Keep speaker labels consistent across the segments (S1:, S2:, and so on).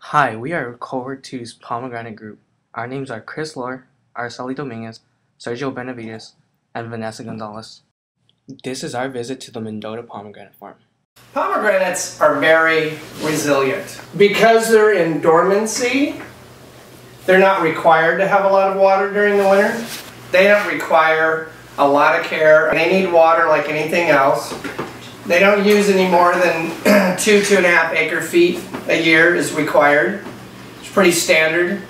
S1: Hi, we are Cohort 2's Pomegranate group. Our names are Chris Lore, Araceli Dominguez, Sergio Benavides, and Vanessa Gonzalez. This is our visit to the Mendota pomegranate farm.
S2: Pomegranates are very resilient. Because they're in dormancy, they're not required to have a lot of water during the winter. They don't require a lot of care. They need water like anything else. They don't use any more than 2.5 acre feet a year is required. It's pretty standard.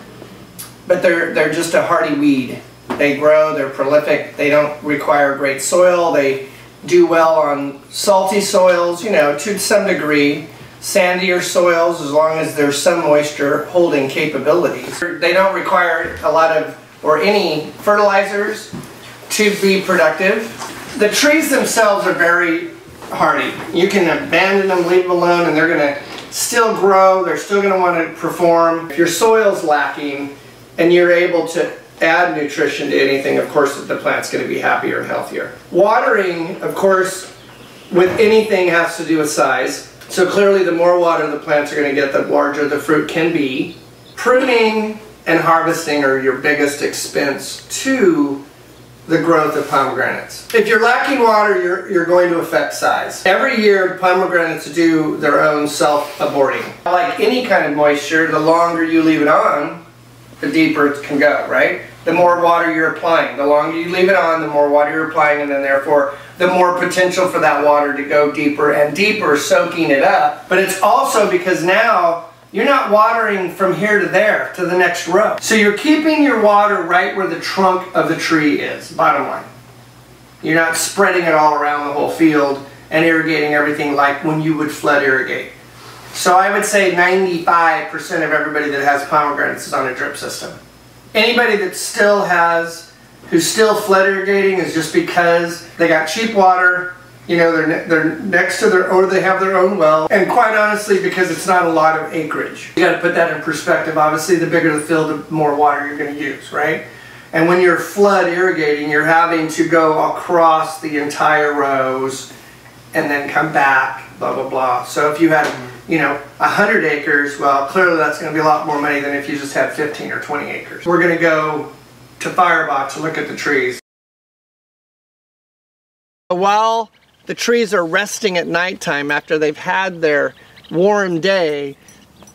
S2: But they're just a hardy weed. They grow, they're prolific, they don't require great soil, they do well on salty soils, you know, to some degree. Sandier soils, as long as there's some moisture holding capabilities. They don't require a lot of, or any fertilizers to be productive. The trees themselves are very hardy. You can abandon them, leave them alone, and they're going to still grow, they're still going to want to perform. If your soil's lacking and you're able to add nutrition to anything, of course the plant's going to be happier and healthier. Watering, of course, with anything has to do with size. So clearly the more water the plants are going to get, the larger the fruit can be. Pruning and harvesting are your biggest expense to the growth of pomegranates. If you're lacking water, you're going to affect size. Every year pomegranates do their own self-aborting. Like any kind of moisture, the longer you leave it on, the deeper it can go, right? The more water you're applying. The longer you leave it on, the more water you're applying, and then therefore the more potential for that water to go deeper and deeper, soaking it up. But it's also because now you're not watering from here to there, to the next row. So you're keeping your water right where the trunk of the tree is, bottom line. You're not spreading it all around the whole field and irrigating everything like when you would flood irrigate. So I would say 95% of everybody that has pomegranates is on a drip system. Anybody that still has, who's still flood irrigating, is just because they got cheap water, you know, they're next to their, or they have their own well, and quite honestly because it's not a lot of acreage. You got to put that in perspective. Obviously the bigger the field, the more water you're going to use, right? And when you're flood irrigating, you're having to go across the entire rows and then come back, blah, blah, blah. So if you had, you know, 100 acres, well, clearly that's going to be a lot more money than if you just had 15 or 20 acres. We're going to go to Firebox and look at the trees. While the trees are resting at nighttime after they've had their warm day,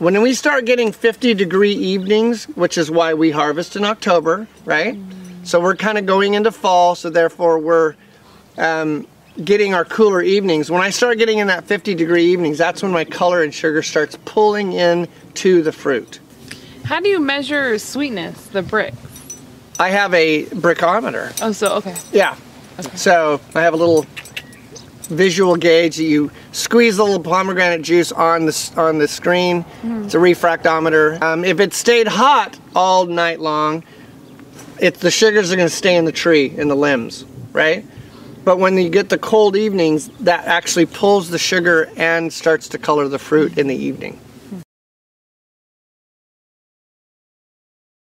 S2: when we start getting 50-degree evenings, which is why we harvest in October, right? So we're kind of going into fall, so therefore we're getting our cooler evenings. When I start getting in that 50-degree evenings, that's when my color and sugar starts pulling in to the fruit.
S3: How do you measure sweetness, the brick?
S2: I have a brickometer.
S3: Oh, so, okay.
S2: Yeah. Okay. So I have a little visual gauge that you squeeze a little pomegranate juice on the screen. It's a refractometer. If it stayed hot all night long, the sugars are going to stay in the tree, in the limbs, right? But when you get the cold evenings, that actually pulls the sugar and starts to color the fruit in the evening.